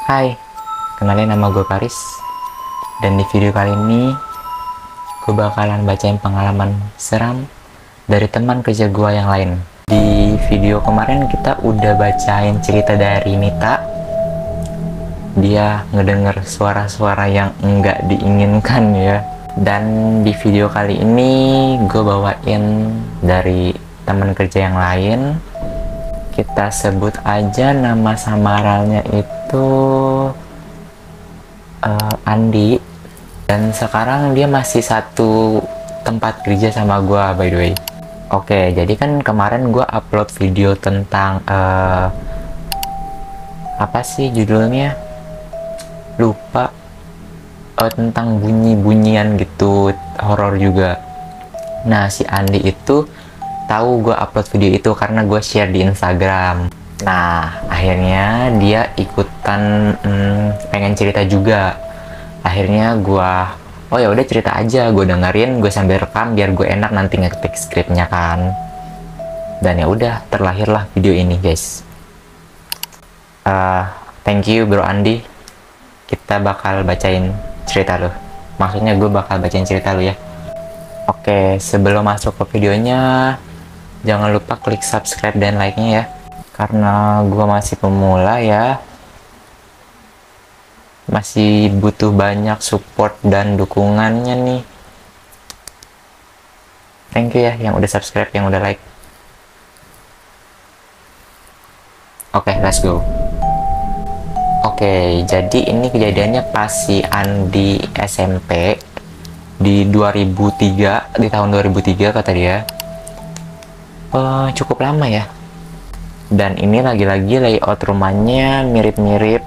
Hai, kenalin nama gue Paris. Dan di video kali ini gue bakalan bacain pengalaman seram dari teman kerja gue yang lain. Di video kemarin kita udah bacain cerita dari Nita. Dia ngedenger suara-suara yang enggak diinginkan ya. Dan di video kali ini gue bawain dari teman kerja yang lain. Kita sebut aja nama samarannya itu Andi. Dan sekarang dia masih satu tempat kerja sama gue, by the way. Oke, jadi kan kemarin gue upload video tentang apa sih judulnya? Lupa. Tentang bunyi-bunyian gitu, horor juga. Nah, si Andi itu tahu gue upload video itu karena gue share di Instagram. Nah, akhirnya dia ikutan pengen cerita juga. Akhirnya gue, oh ya udah cerita aja, gue dengerin, gue sambil rekam biar gue enak nanti ngetik skripnya kan. Dan ya udah, terlahirlah video ini guys. Thank you bro Andi. Kita bakal bacain cerita lo. Maksudnya gue bakal bacain cerita lo ya. Oke, sebelum masuk ke videonya, jangan lupa klik subscribe dan like-nya ya. Karena gue masih pemula ya. Masih butuh banyak support dan dukungannya nih. Thank you ya yang udah subscribe, yang udah like. Oke, let's go. Oke, jadi ini kejadiannya pas si Andi SMP di 2003, di tahun 2003 kata dia. Cukup lama ya. Dan ini lagi-lagi layout rumahnya mirip-mirip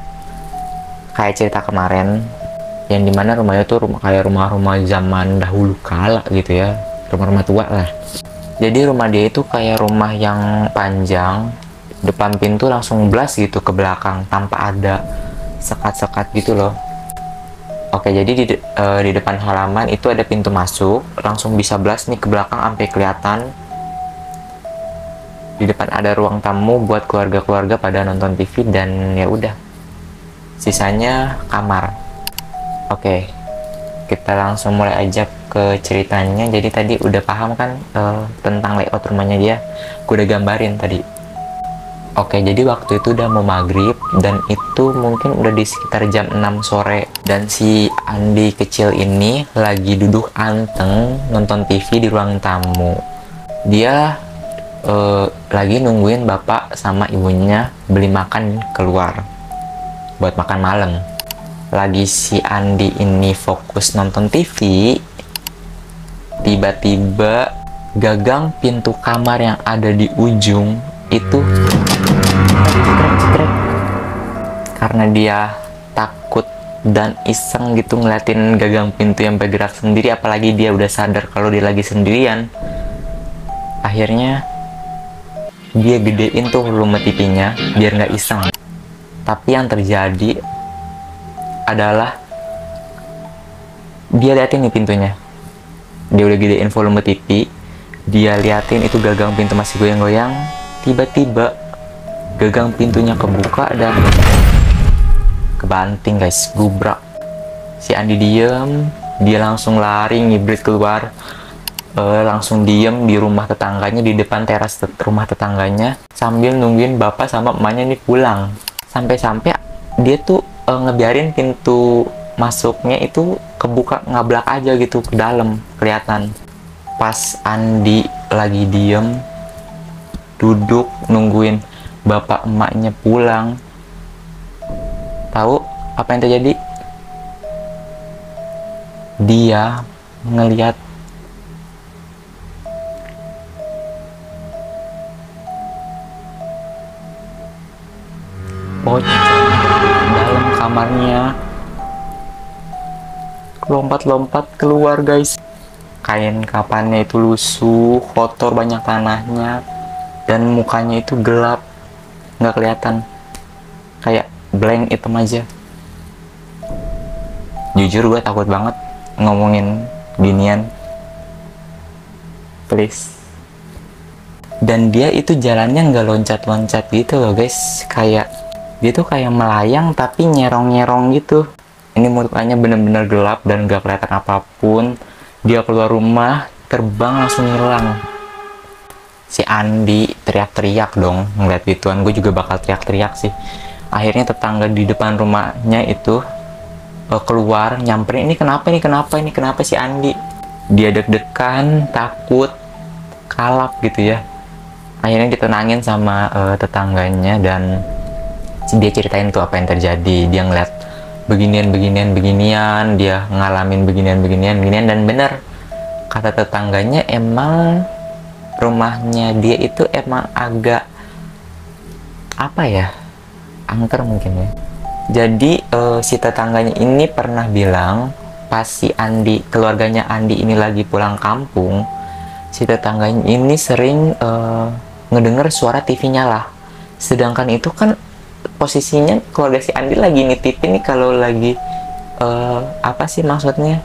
kayak cerita kemarin, yang dimana rumahnya tuh kayak rumah-rumah zaman dahulu kala gitu ya, rumah-rumah tua lah. Jadi rumah dia itu kayak rumah yang panjang, depan pintu langsung blast gitu ke belakang tanpa ada sekat-sekat gitu loh. Oke, jadi di depan halaman itu ada pintu masuk, langsung bisa blast nih ke belakang sampai kelihatan. Di depan ada ruang tamu buat keluarga-keluarga pada nonton TV, dan ya udah, sisanya kamar. Oke, kita langsung mulai aja ke ceritanya. Jadi tadi udah paham kan tentang layout rumahnya dia, gue udah gambarin tadi. Oke, jadi waktu itu udah mau maghrib, dan itu mungkin udah di sekitar jam 6 sore. Dan si Andi kecil ini lagi duduk anteng nonton TV di ruang tamu. Dia lagi nungguin bapak sama ibunya beli makan keluar buat makan malam. Lagi si Andi ini fokus nonton TV, tiba-tiba gagang pintu kamar yang ada di ujung itu karena dia takut dan iseng gitu ngeliatin gagang pintu yang bergerak sendiri, apalagi dia udah sadar kalau dia lagi sendirian. Akhirnya dia gedein tuh volume TV-nya biar nggak iseng. Tapi yang terjadi adalah dia liatin nih pintunya, dia udah gedein volume TV, dia liatin itu gagang pintu masih goyang-goyang. Tiba-tiba gagang pintunya kebuka dan kebanting guys, gubrak. Si Andi diem, dia langsung lari ngibrit keluar, langsung diem di rumah tetangganya, di depan teras rumah tetangganya, sambil nungguin bapak sama emaknya nih pulang. Sampai-sampai dia tuh ngebiarin pintu masuknya itu kebuka ngablak aja gitu ke dalam, kelihatan. Pas Andi lagi diem duduk nungguin bapak emaknya pulang, tahu apa yang terjadi? Dia ngeliat pocong dalam kamarnya lompat-lompat keluar guys. Kain kapannya itu lusuh, kotor, banyak tanahnya, dan mukanya itu gelap, nggak kelihatan, kayak blank hitam aja. Jujur gue takut banget ngomongin ginian, please. Dan dia itu jalannya nggak loncat-loncat gitu loh guys, kayak Dia tuh kayak melayang tapi nyerong-nyerong gitu. Ini mukanya bener-bener gelap dan gak kelihatan apapun. Dia keluar rumah, terbang langsung hilang. Si Andi teriak-teriak dong ngeliat gituan. Gue juga bakal teriak-teriak sih. Akhirnya tetangga di depan rumahnya itu keluar nyamperin, ini kenapa si Andi. Dia deg-degan, takut, kalap gitu ya. Akhirnya ditenangin sama tetangganya dan dia ceritain tuh apa yang terjadi. Dia ngeliat beginian, dia ngalamin beginian, dan bener kata tetangganya, emang rumahnya dia itu emang agak apa ya, angker mungkin ya. Jadi si tetangganya ini pernah bilang pas si Andi, keluarganya Andi ini lagi pulang kampung, si tetangganya ini sering ngedenger suara TV nyala. Sedangkan itu kan posisinya keluarga si Andi lagi nitipin nih, kalau lagi apa sih maksudnya,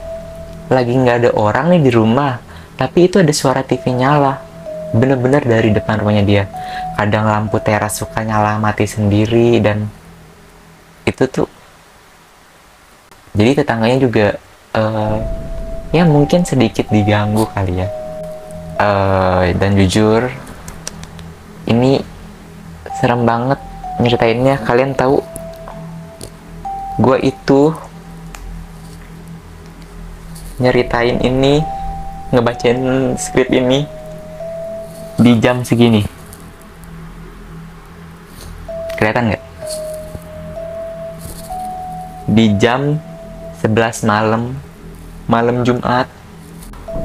lagi nggak ada orang nih di rumah, tapi itu ada suara TV nyala bener-bener dari depan rumahnya dia. Kadang lampu teras suka nyala mati sendiri, dan itu tuh jadi tetangganya juga ya mungkin sedikit diganggu kali ya. Dan jujur ini serem banget nyeritainnya. Kalian tahu gue itu nyeritain ini, ngebacain skrip ini di jam segini, kelihatan nggak? Di jam 11 malam Jumat.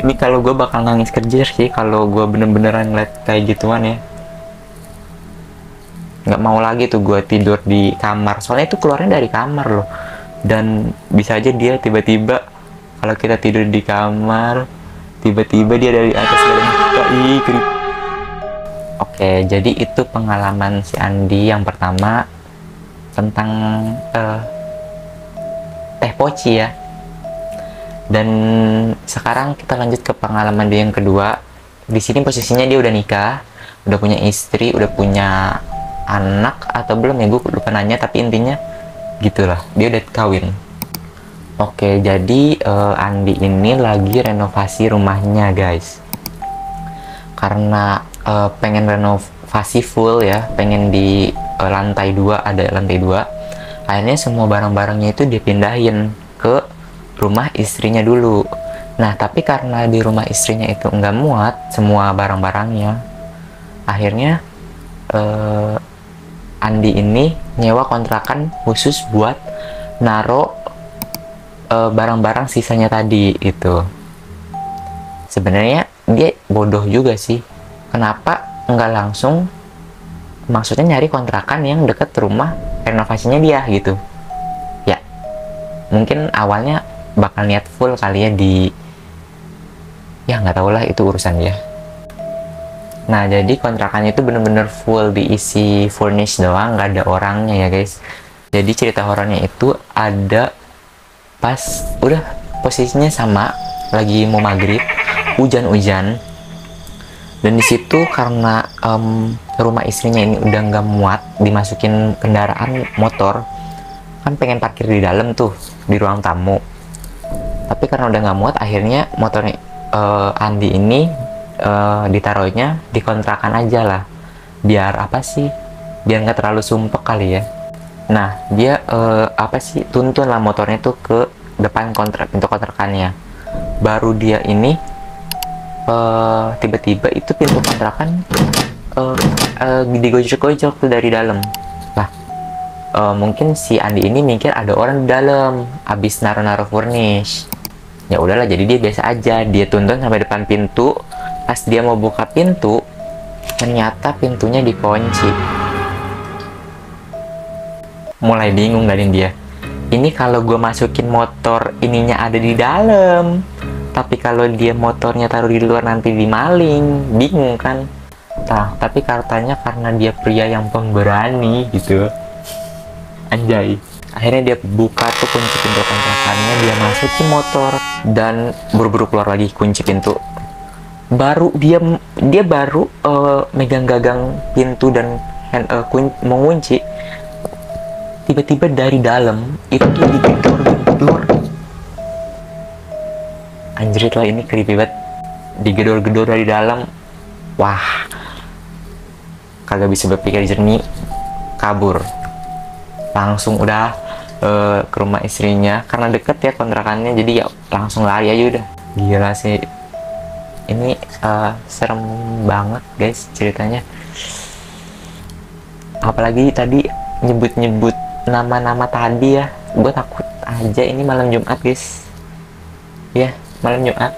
Ini kalau gue bakal nangis kerja sih kalau gue bener-beneran ngeliat kayak gituan ya. Nggak mau lagi tuh gue tidur di kamar, soalnya itu keluarnya dari kamar loh. Dan bisa aja dia tiba-tiba, kalau kita tidur di kamar, tiba-tiba dia dari atas badan kita. Oke, jadi itu pengalaman si Andi yang pertama tentang teh poci ya. Dan sekarang kita lanjut ke pengalaman dia yang kedua. Di sini posisinya dia udah nikah, udah punya istri, udah punya anak atau belum ya, gue lupa nanya, tapi intinya gitulah, dia udah kawin. Oke, jadi Andi ini lagi renovasi rumahnya guys, karena pengen renovasi full ya, pengen di lantai 2, ada lantai 2. Akhirnya semua barang-barangnya itu dipindahin ke rumah istrinya dulu. Nah, tapi karena di rumah istrinya itu nggak muat semua barang-barangnya, akhirnya Andi ini nyewa kontrakan khusus buat naro barang-barang sisanya tadi itu. Sebenarnya dia bodoh juga sih. Kenapa nggak langsung, maksudnya nyari kontrakan yang deket rumah renovasinya dia gitu. Ya, mungkin awalnya bakal niat full kali ya di, ya nggak tau lah, itu urusan dia. Nah, jadi kontrakannya itu bener-bener full diisi furnish doang, nggak ada orangnya ya guys. Jadi cerita horornya itu ada pas udah posisinya sama lagi mau maghrib, hujan-hujan, dan disitu karena rumah istrinya ini udah nggak muat dimasukin kendaraan motor, kan pengen parkir di dalam tuh di ruang tamu, tapi karena udah nggak muat akhirnya motornya Andi ini ditaruhnya di kontrakan aja lah, biar apa sih, biar nggak terlalu sumpek kali ya. Nah, dia apa sih, tuntun lah motornya tuh ke depan pintu kontrakannya. Baru dia ini tiba-tiba itu pintu kontrakan digojok-gojok tuh dari dalam lah. Mungkin si Andi ini mikir ada orang di dalam abis naruh-naruh furnish. Ya udahlah, jadi dia biasa aja, dia tuntun sampai depan pintu. Pas dia mau buka pintu, ternyata pintunya dikunci. Mulai bingung dari dia, ini kalau gue masukin motor ininya ada di dalam, tapi kalau dia motornya taruh di luar nanti dimaling, bingung kan. Nah, tapi katanya karena dia pria yang pemberani gitu, anjay, akhirnya dia buka tuh kunci pintu kontrakannya, dia masukin motor dan buru-buru keluar lagi kunci pintu. Baru dia baru megang gagang pintu dan mengunci, tiba-tiba dari dalam itu digedor-gedor. Anjrit lah, ini creepy banget. Digedor-gedor dari dalam. Wah, kagak bisa berpikir jernih, kabur langsung udah ke rumah istrinya karena deket ya kontrakannya, jadi ya langsung lari aja udah. Gila sih ini, serem banget guys ceritanya, apalagi tadi nyebut-nyebut nama-nama tadi ya, gue takut aja. Ini malam Jumat guys ya, malam Jumat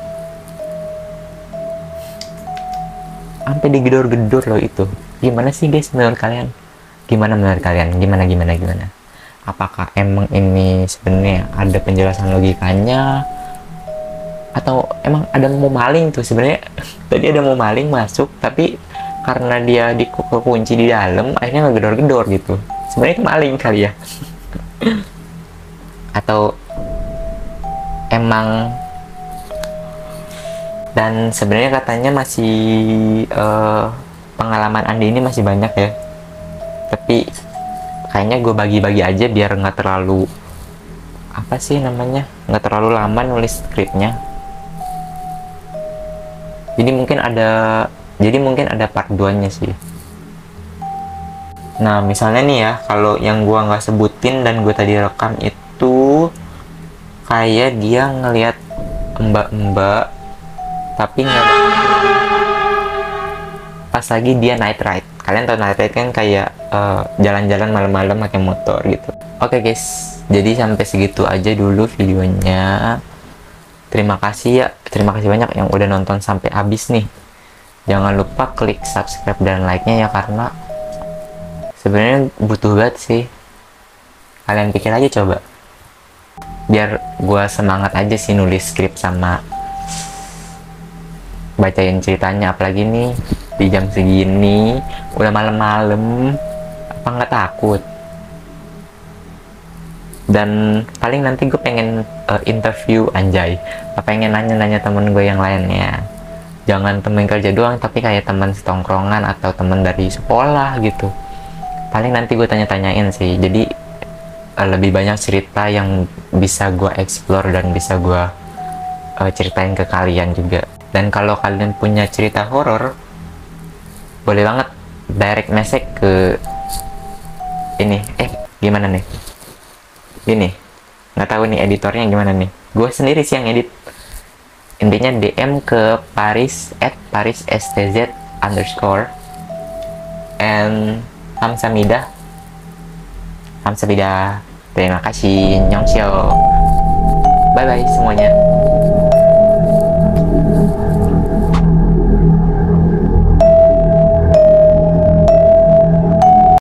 sampai digedor-gedor loh itu. Gimana sih guys menurut kalian? Gimana menurut kalian? Gimana? Apakah emang ini sebenarnya ada penjelasan logikanya? Atau emang ada mau maling tuh sebenarnya? Tadi ada mau maling masuk, tapi karena dia dikunci di dalam, akhirnya ngegedor-gedor gitu. Sebenarnya itu maling kali ya? Atau emang, dan sebenarnya katanya masih pengalaman Andi ini masih banyak ya, tapi kayaknya gue bagi-bagi aja biar nggak terlalu apa sih namanya, nggak terlalu lama nulis skripnya. Jadi mungkin ada part 2 nya sih. Nah misalnya nih ya, kalau yang gue nggak sebutin dan gue tadi rekam itu kayak dia ngelihat mbak-mbak, tapi nggak pas lagi dia night ride. Kalian tahu night ride kan kayak jalan-jalan malam-malam pakai motor gitu. Oke guys, jadi sampai segitu aja dulu videonya. Terima kasih ya, terima kasih banyak yang udah nonton sampai habis nih. Jangan lupa klik subscribe dan like-nya ya, karena sebenarnya butuh banget sih. Kalian pikir aja coba, biar gua semangat aja sih nulis skrip sama bacain ceritanya. Apalagi nih di jam segini udah malam-malam, apa nggak takut? Dan paling nanti gue pengen interview, anjay, pengen nanya-nanya temen gue yang lainnya. Jangan temen kerja doang, tapi kayak teman setongkrongan atau temen dari sekolah gitu. Paling nanti gue tanya-tanyain sih, jadi lebih banyak cerita yang bisa gue explore dan bisa gue ceritain ke kalian juga. Dan kalau kalian punya cerita horor, boleh banget direct message ke ini. Gimana nih? Ini nggak tahu nih editornya gimana nih. Gue sendiri sih yang edit. Intinya DM ke Paris @ParisSTZ_ and Hamsamida. Terima kasih. Annyeonghaseyo. Bye bye semuanya.